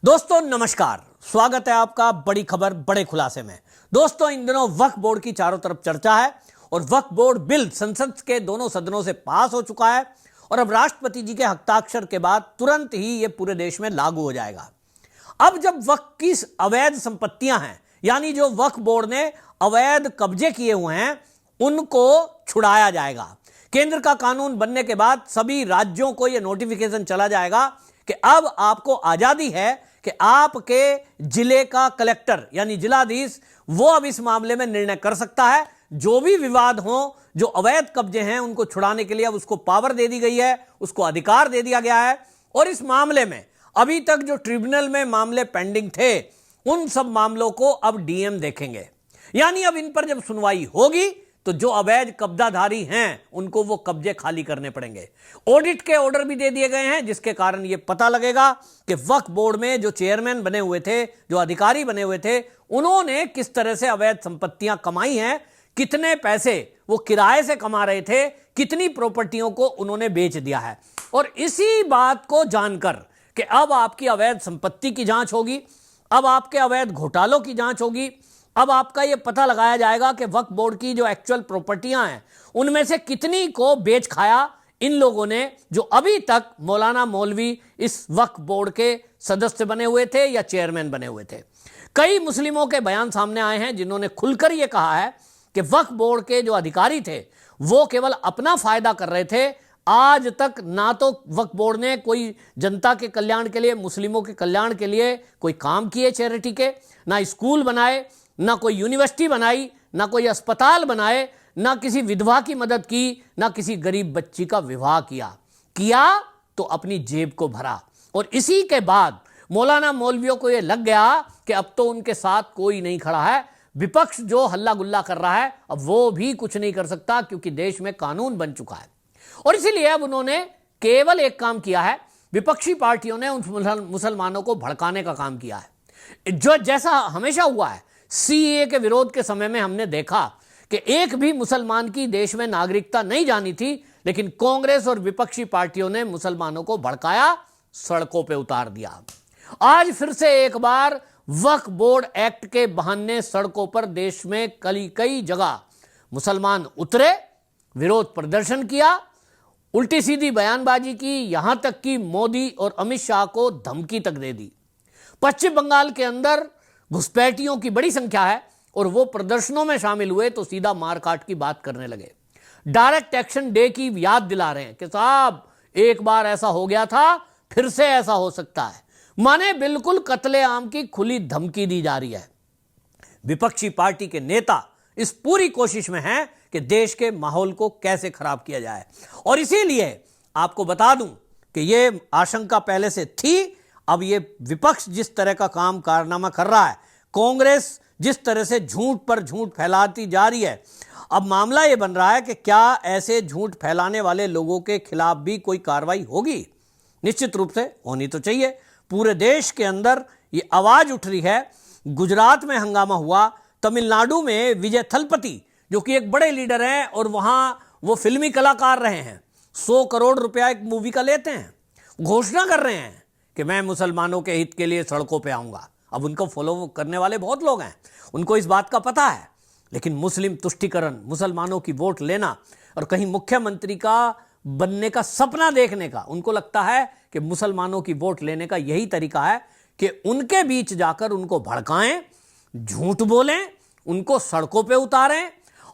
दोस्तों नमस्कार, स्वागत है आपका बड़ी खबर बड़े खुलासे में। दोस्तों इन दिनों वक्फ बोर्ड की चारों तरफ चर्चा है और वक्फ बोर्ड बिल संसद के दोनों सदनों से पास हो चुका है और अब राष्ट्रपति जी के हस्ताक्षर के बाद तुरंत ही यह पूरे देश में लागू हो जाएगा। अब जब वक्फ की अवैध संपत्तियां हैं, यानी जो वक्फ बोर्ड ने अवैध कब्जे किए हुए हैं, उनको छुड़ाया जाएगा। केंद्र का कानून बनने के बाद सभी राज्यों को यह नोटिफिकेशन चला जाएगा कि अब आपको आजादी है कि आपके जिले का कलेक्टर यानी जिलाधीश वो अब इस मामले में निर्णय कर सकता है। जो भी विवाद हो, जो अवैध कब्जे हैं, उनको छुड़ाने के लिए अब उसको पावर दे दी गई है, उसको अधिकार दे दिया गया है। और इस मामले में अभी तक जो ट्रिब्यूनल में मामले पेंडिंग थे, उन सब मामलों को अब डीएम देखेंगे। यानी अब इन पर जब सुनवाई होगी तो जो अवैध कब्जाधारी हैं उनको वो कब्जे खाली करने पड़ेंगे। ऑडिट के ऑर्डर भी दे दिए गए हैं, जिसके कारण ये पता लगेगा कि वक्फ बोर्ड में जो चेयरमैन बने हुए थे, जो अधिकारी बने हुए थे, उन्होंने किस तरह से अवैध संपत्तियां कमाई हैं, कितने पैसे वो किराए से कमा रहे थे, कितनी प्रॉपर्टियों को उन्होंने बेच दिया है। और इसी बात को जानकर कि अब आपकी अवैध संपत्ति की जांच होगी, अब आपके अवैध घोटालों की जांच होगी, अब आपका यह पता लगाया जाएगा कि वक्फ बोर्ड की जो एक्चुअल प्रॉपर्टियां हैं उनमें से कितनी को बेच खाया इन लोगों ने, जो अभी तक मौलाना मौलवी इस वक्फ बोर्ड के सदस्य बने हुए थे या चेयरमैन बने हुए थे। कई मुस्लिमों के बयान सामने आए हैं जिन्होंने खुलकर यह कहा है कि वक्फ बोर्ड के जो अधिकारी थे वो केवल अपना फायदा कर रहे थे। आज तक ना तो वक्फ बोर्ड ने कोई जनता के कल्याण के लिए, मुस्लिमों के कल्याण के लिए कोई काम किए चैरिटी के, ना स्कूल बनाए, ना कोई यूनिवर्सिटी बनाई, ना कोई अस्पताल बनाए, ना किसी विधवा की मदद की, ना किसी गरीब बच्ची का विवाह किया तो अपनी जेब को भरा। और इसी के बाद मौलाना मौलवियों को यह लग गया कि अब तो उनके साथ कोई नहीं खड़ा है, विपक्ष जो हल्ला गुल्ला कर रहा है अब वो भी कुछ नहीं कर सकता, क्योंकि देश में कानून बन चुका है। और इसीलिए अब उन्होंने केवल एक काम किया है, विपक्षी पार्टियों ने उन मुसलमानों को भड़काने का काम किया है। जो जैसा हमेशा हुआ है, सीएए के विरोध के समय में हमने देखा कि एक भी मुसलमान की देश में नागरिकता नहीं जानी थी, लेकिन कांग्रेस और विपक्षी पार्टियों ने मुसलमानों को भड़काया, सड़कों पे उतार दिया। आज फिर से एक बार वक्फ बोर्ड एक्ट के बहाने सड़कों पर देश में कई जगह मुसलमान उतरे, विरोध प्रदर्शन किया, उल्टी सीधी बयानबाजी की, यहां तक कि मोदी और अमित शाह को धमकी तक दे दी। पश्चिम बंगाल के अंदर घुसपैठियों की बड़ी संख्या है और वो प्रदर्शनों में शामिल हुए तो सीधा मारकाट की बात करने लगे। डायरेक्ट एक्शन डे की याद दिला रहे हैं कि साहब एक बार ऐसा हो गया था, फिर से ऐसा हो सकता है। माने बिल्कुल कत्लेआम की खुली धमकी दी जा रही है। विपक्षी पार्टी के नेता इस पूरी कोशिश में हैं कि देश के माहौल को कैसे खराब किया जाए। और इसीलिए आपको बता दूं कि यह आशंका पहले से थी। अब ये विपक्ष जिस तरह का काम कारनामा कर रहा है, कांग्रेस जिस तरह से झूठ पर झूठ फैलाती जा रही है, अब मामला ये बन रहा है कि क्या ऐसे झूठ फैलाने वाले लोगों के खिलाफ भी कोई कार्रवाई होगी? निश्चित रूप से होनी तो चाहिए। पूरे देश के अंदर ये आवाज उठ रही है। गुजरात में हंगामा हुआ, तमिलनाडु में विजय थलपति जो कि एक बड़े लीडर हैं और वहां वो फिल्मी कलाकार रहे हैं, 100 करोड़ रुपया एक मूवी का लेते हैं, घोषणा कर रहे हैं कि मैं मुसलमानों के हित के लिए सड़कों पे आऊंगा। अब उनको फॉलो करने वाले बहुत लोग हैं, उनको इस बात का पता है, लेकिन मुस्लिम तुष्टीकरण, मुसलमानों की वोट लेना और कहीं मुख्यमंत्री का बनने का सपना देखने का, उनको लगता है कि मुसलमानों की वोट लेने का यही तरीका है कि उनके बीच जाकर उनको भड़काएं, झूठ बोलें, उनको सड़कों पे उतारें,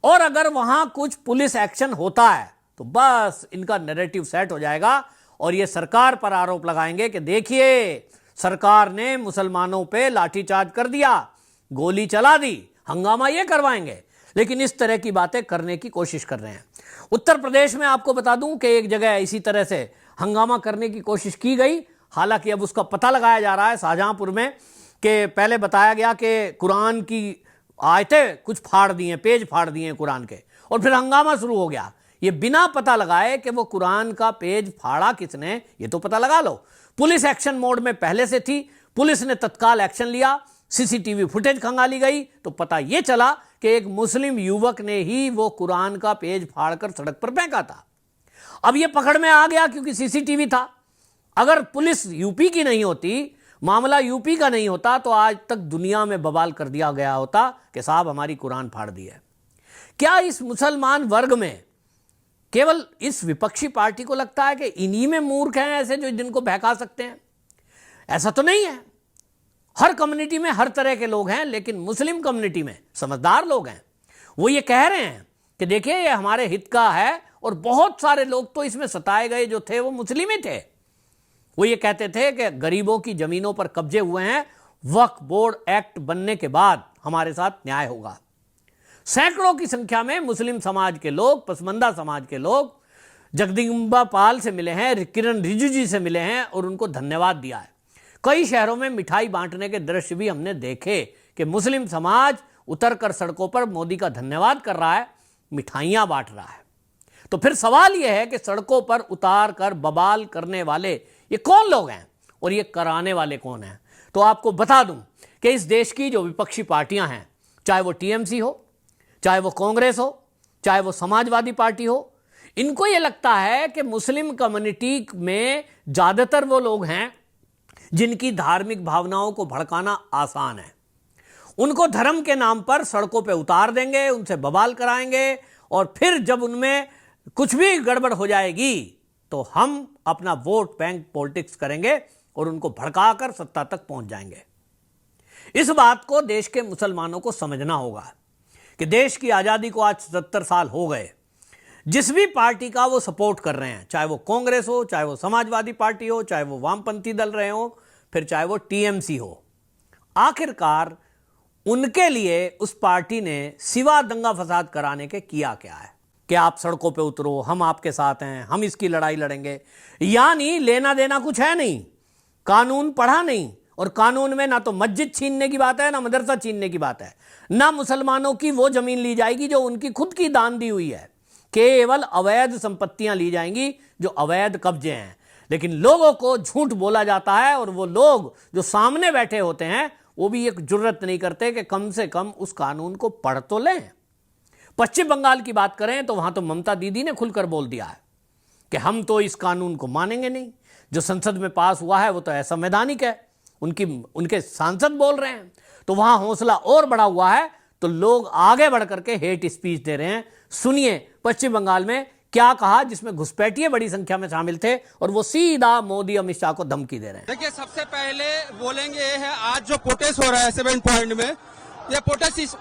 और अगर वहां कुछ पुलिस एक्शन होता है तो बस इनका नैरेटिव सेट हो जाएगा और ये सरकार पर आरोप लगाएंगे कि देखिए सरकार ने मुसलमानों पे लाठीचार्ज कर दिया, गोली चला दी, हंगामा ये करवाएंगे। लेकिन इस तरह की बातें करने की कोशिश कर रहे हैं। उत्तर प्रदेश में आपको बता दूं कि एक जगह इसी तरह से हंगामा करने की कोशिश की गई। हालांकि अब उसका पता लगाया जा रहा है शाहजहांपुर में, कि पहले बताया गया कि कुरान की आयतें कुछ फाड़ दी हैं, पेज फाड़ दिए हैं कुरान के, और फिर हंगामा शुरू हो गया। ये बिना पता लगाए कि वो कुरान का पेज फाड़ा किसने, ये तो पता लगा लो। पुलिस एक्शन मोड में पहले से थी, पुलिस ने तत्काल एक्शन लिया, सीसीटीवी फुटेज खंगाली गई तो पता यह चला कि एक मुस्लिम युवक ने ही वो कुरान का पेज फाड़कर सड़क पर फेंका था। अब यह पकड़ में आ गया क्योंकि सीसीटीवी था। अगर पुलिस यूपी की नहीं होती, मामला यूपी का नहीं होता तो आज तक दुनिया में बवाल कर दिया गया होता कि साहब हमारी कुरान फाड़ दी है। क्या इस मुसलमान वर्ग में केवल इस विपक्षी पार्टी को लगता है कि इन्हीं में मूर्ख हैं ऐसे जो जिनको बहका सकते हैं? ऐसा तो नहीं है। हर कम्युनिटी में हर तरह के लोग हैं, लेकिन मुस्लिम कम्युनिटी में समझदार लोग हैं। वो ये कह रहे हैं कि देखिए ये हमारे हित का है, और बहुत सारे लोग तो इसमें सताए गए जो थे वो मुस्लिम ही थे। वो ये कहते थे कि गरीबों की जमीनों पर कब्जे हुए हैं, वक्फ बोर्ड एक्ट बनने के बाद हमारे साथ न्याय होगा। सैकड़ों की संख्या में मुस्लिम समाज के लोग, पसमंदा समाज के लोग जगदम्बा पाल से मिले हैं, किरण रिजिजू जी से मिले हैं और उनको धन्यवाद दिया है। कई शहरों में मिठाई बांटने के दृश्य भी हमने देखे कि मुस्लिम समाज उतरकर सड़कों पर मोदी का धन्यवाद कर रहा है, मिठाइयां बांट रहा है। तो फिर सवाल यह है कि सड़कों पर उतार कर बवाल करने वाले ये कौन लोग हैं और ये कराने वाले कौन हैं? तो आपको बता दूं कि इस देश की जो विपक्षी पार्टियां हैं, चाहे वो टीएमसी हो, चाहे वो कांग्रेस हो, चाहे वो समाजवादी पार्टी हो, इनको ये लगता है कि मुस्लिम कम्युनिटी में ज्यादातर वो लोग हैं जिनकी धार्मिक भावनाओं को भड़काना आसान है। उनको धर्म के नाम पर सड़कों पे उतार देंगे, उनसे बवाल कराएंगे, और फिर जब उनमें कुछ भी गड़बड़ हो जाएगी तो हम अपना वोट बैंक पॉलिटिक्स करेंगे और उनको भड़काकर सत्ता तक पहुंच जाएंगे। इस बात को देश के मुसलमानों को समझना होगा कि देश की आजादी को आज 77 साल हो गए। जिस भी पार्टी का वो सपोर्ट कर रहे हैं, चाहे वो कांग्रेस हो, चाहे वो समाजवादी पार्टी हो, चाहे वो वामपंथी दल रहे हो, फिर चाहे वो टीएमसी हो, आखिरकार उनके लिए उस पार्टी ने सिवा दंगा फसाद कराने के किया क्या है कि आप सड़कों पे उतरो, हम आपके साथ हैं, हम इसकी लड़ाई लड़ेंगे। यानी लेना देना कुछ है नहीं, कानून पढ़ा नहीं, और कानून में ना तो मस्जिद छीनने की बात है, ना मदरसा छीनने की बात है, ना मुसलमानों की वो जमीन ली जाएगी जो उनकी खुद की दान दी हुई है। केवल अवैध संपत्तियां ली जाएंगी जो अवैध कब्जे हैं। लेकिन लोगों को झूठ बोला जाता है, और वो लोग जो सामने बैठे होते हैं वो भी एक जुर्रत नहीं करते कि कम से कम उस कानून को पढ़ तो लें। पश्चिम बंगाल की बात करें तो वहां तो ममता दीदी ने खुलकर बोल दिया है कि हम तो इस कानून को मानेंगे नहीं, जो संसद में पास हुआ है वो तो असंवैधानिक है। उनके सांसद बोल रहे हैं, तो वहां हौसला और बढ़ा हुआ है, तो लोग आगे बढ़ करके हेट स्पीच दे रहे हैं। सुनिए पश्चिम बंगाल में क्या कहा, जिसमें घुसपैठिए बड़ी संख्या में शामिल थे, और वो सीधा मोदी अमित शाह को धमकी दे रहे हैं। देखिए, सबसे पहले बोलेंगे ये है, आज जो प्रोटेस्ट हो रहा है 7 पॉइंट में, ये प्रोटेस्ट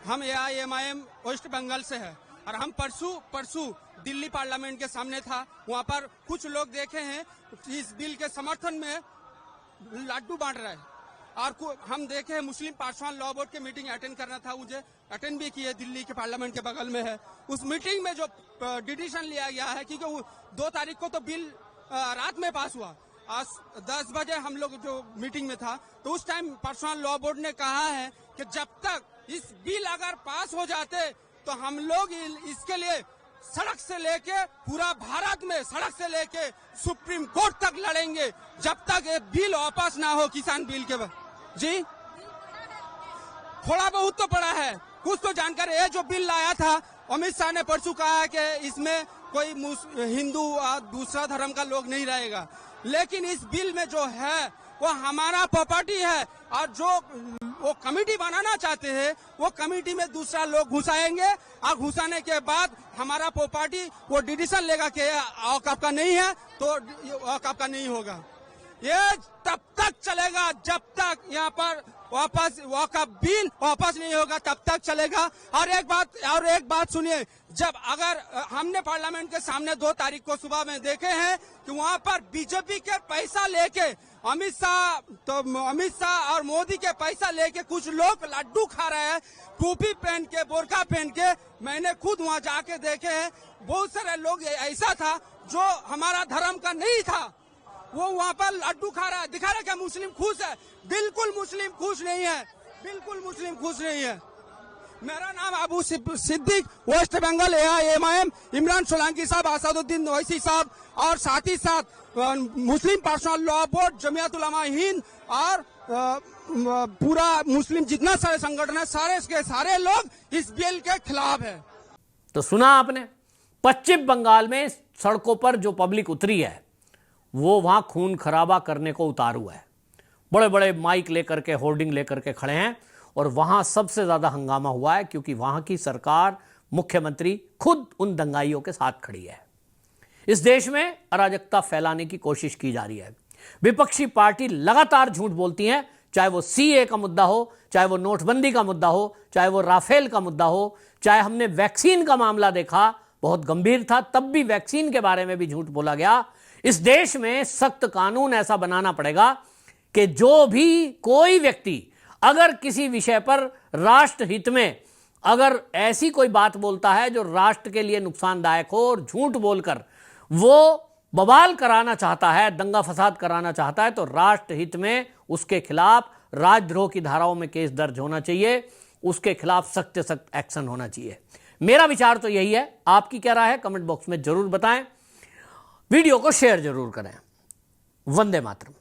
हम AIMIM वेस्ट बंगाल से है, और हम परसों दिल्ली पार्लियामेंट के सामने था। वहाँ पर कुछ लोग देखे हैं इस बिल के समर्थन में लड्डू बांट रहे हैं, और हम देखे हैं मुस्लिम पासवान लॉ बोर्ड की मीटिंग अटेंड करना था, मुझे अटेंड भी किए, दिल्ली के पार्लियामेंट के बगल में है। उस मीटिंग में जो डिसीजन लिया गया है, क्योंकि 2 तारीख को तो बिल रात में पास हुआ, आज 10 बजे हम लोग जो मीटिंग में था, तो उस टाइम पासवान लॉ बोर्ड ने कहा है कि जब तक इस बिल अगर पास हो जाते तो हम लोग इसके लिए सड़क से लेके पूरा भारत में सड़क से लेके सुप्रीम कोर्ट तक लड़ेंगे, जब तक ये बिल वापस ना हो, किसान बिल के। जी थोड़ा बहुत तो पड़ा है, कुछ तो जानकारी। ये जो बिल लाया था, अमित शाह ने परसों कहा है कि इसमें कोई हिंदू और दूसरा धर्म का लोग नहीं रहेगा, लेकिन इस बिल में जो है वो हमारा प्रॉपर्टी है, और जो वो कमेटी बनाना चाहते हैं वो कमेटी में दूसरा लोग घुसाएंगे, और घुसाने के बाद हमारा प्रॉपर्टी वो डिसीजन लेगा कि औकाफ का नहीं है तो औकाफ का नहीं होगा। ये तब तक चलेगा जब तक यहाँ पर वापस वॉकअप बिल वापस नहीं होगा, तब तक चलेगा। और एक बात सुनिए, जब अगर हमने पार्लियामेंट के सामने 2 तारीख को सुबह में देखे हैं कि वहाँ पर बीजेपी के पैसा लेके अमित शाह और मोदी के पैसा लेके कुछ लोग लड्डू खा रहे हैं, टोपी पहन के, बोरखा पहन के। मैंने खुद वहाँ जाके देखे हैं, बहुत सारे लोग ऐसा था जो हमारा धर्म का नहीं था, वो वहाँ पर लड्डू खा रहा है, दिखा रहा है कि मुस्लिम खुश है। बिल्कुल मुस्लिम खुश नहीं है, बिल्कुल मुस्लिम खुश नहीं है। मेरा नाम अबू सिद्दीक, वेस्ट बंगाल AIMIM, इमरान सोलंकी साहब, असादुद्दीन ओवैसी साहब, और साथ ही साथ मुस्लिम पर्सनल लॉ बोर्ड, जमियत उलमा हिंद, और पूरा मुस्लिम जितना सारे संगठन है, सारे के सारे लोग इस बिल के खिलाफ है। तो सुना आपने, पश्चिम बंगाल में सड़कों पर जो पब्लिक उतरी है वो वहां खून खराबा करने को उतारू है। बड़े बड़े माइक लेकर के, होर्डिंग लेकर के खड़े हैं। और वहां सबसे ज्यादा हंगामा हुआ है क्योंकि वहां की सरकार, मुख्यमंत्री खुद उन दंगाइयों के साथ खड़ी है। इस देश में अराजकता फैलाने की कोशिश की जा रही है। विपक्षी पार्टी लगातार झूठ बोलती हैं, चाहे वो सीए का मुद्दा हो, चाहे वो नोटबंदी का मुद्दा हो, चाहे वो राफेल का मुद्दा हो, चाहे हमने वैक्सीन का मामला देखा, बहुत गंभीर था, तब भी वैक्सीन के बारे में भी झूठ बोला गया। इस देश में सख्त कानून ऐसा बनाना पड़ेगा कि जो भी कोई व्यक्ति अगर किसी विषय पर राष्ट्र हित में अगर ऐसी कोई बात बोलता है जो राष्ट्र के लिए नुकसानदायक हो और झूठ बोलकर वो बवाल कराना चाहता है, दंगा फसाद कराना चाहता है, तो राष्ट्र हित में उसके खिलाफ राजद्रोह की धाराओं में केस दर्ज होना चाहिए, उसके खिलाफ सख्त से सख्त एक्शन होना चाहिए। मेरा विचार तो यही है। आपकी क्या राय है कमेंट बॉक्स में जरूर बताएं। वीडियो को शेयर जरूर करें। वंदे मातरम।